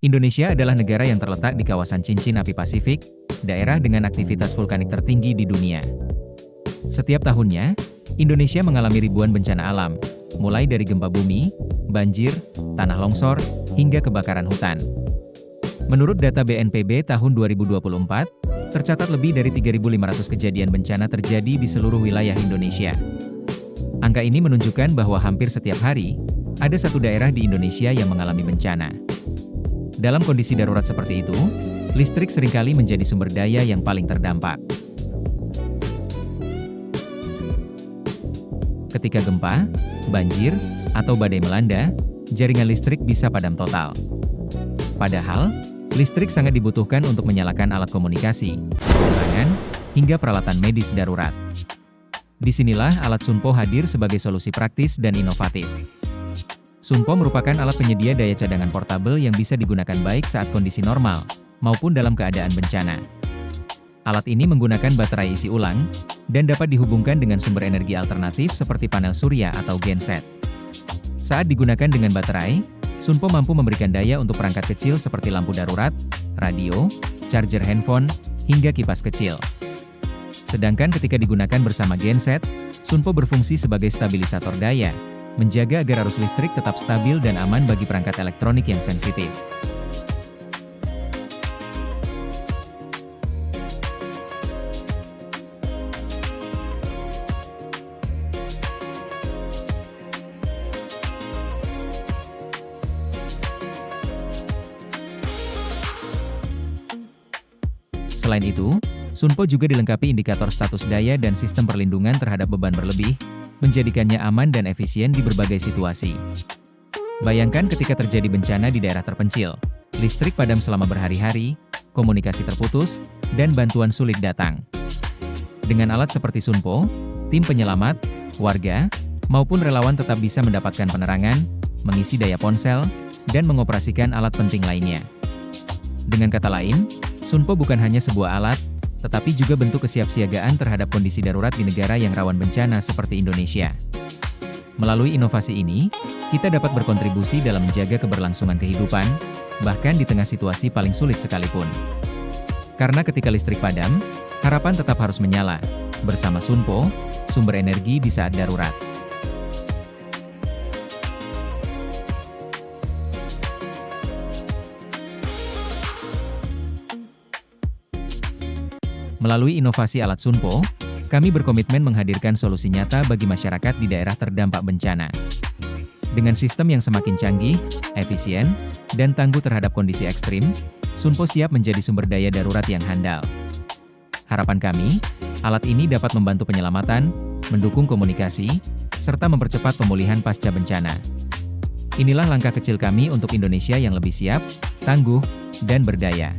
Indonesia adalah negara yang terletak di kawasan cincin api Pasifik, daerah dengan aktivitas vulkanik tertinggi di dunia. Setiap tahunnya, Indonesia mengalami ribuan bencana alam, mulai dari gempa bumi, banjir, tanah longsor, hingga kebakaran hutan. Menurut data BNPB tahun 2024, tercatat lebih dari 3.500 kejadian bencana terjadi di seluruh wilayah Indonesia. Angka ini menunjukkan bahwa hampir setiap hari, ada satu daerah di Indonesia yang mengalami bencana. Dalam kondisi darurat seperti itu, listrik seringkali menjadi sumber daya yang paling terdampak. Ketika gempa, banjir, atau badai melanda, jaringan listrik bisa padam total. Padahal, listrik sangat dibutuhkan untuk menyalakan alat komunikasi, penerangan, hingga peralatan medis darurat. Disinilah alat Sunpo hadir sebagai solusi praktis dan inovatif. Sunpo merupakan alat penyedia daya cadangan portabel yang bisa digunakan baik saat kondisi normal, maupun dalam keadaan bencana. Alat ini menggunakan baterai isi ulang, dan dapat dihubungkan dengan sumber energi alternatif seperti panel surya atau genset. Saat digunakan dengan baterai, Sunpo mampu memberikan daya untuk perangkat kecil seperti lampu darurat, radio, charger handphone, hingga kipas kecil. Sedangkan ketika digunakan bersama genset, Sunpo berfungsi sebagai stabilisator daya, menjaga agar arus listrik tetap stabil dan aman bagi perangkat elektronik yang sensitif. Selain itu, Sunpo juga dilengkapi indikator status daya dan sistem perlindungan terhadap beban berlebih, menjadikannya aman dan efisien di berbagai situasi. Bayangkan ketika terjadi bencana di daerah terpencil, listrik padam selama berhari-hari, komunikasi terputus, dan bantuan sulit datang. Dengan alat seperti Sunpo, tim penyelamat, warga, maupun relawan tetap bisa mendapatkan penerangan, mengisi daya ponsel, dan mengoperasikan alat penting lainnya. Dengan kata lain, Sunpo bukan hanya sebuah alat, tetapi juga bentuk kesiapsiagaan terhadap kondisi darurat di negara yang rawan bencana seperti Indonesia. Melalui inovasi ini, kita dapat berkontribusi dalam menjaga keberlangsungan kehidupan, bahkan di tengah situasi paling sulit sekalipun. Karena ketika listrik padam, harapan tetap harus menyala, bersama Sunpo, sumber energi di saat darurat. Melalui inovasi alat Sunpo, kami berkomitmen menghadirkan solusi nyata bagi masyarakat di daerah terdampak bencana. Dengan sistem yang semakin canggih, efisien, dan tangguh terhadap kondisi ekstrim, Sunpo siap menjadi sumber daya darurat yang handal. Harapan kami, alat ini dapat membantu penyelamatan, mendukung komunikasi, serta mempercepat pemulihan pasca bencana. Inilah langkah kecil kami untuk Indonesia yang lebih siap, tangguh, dan berdaya.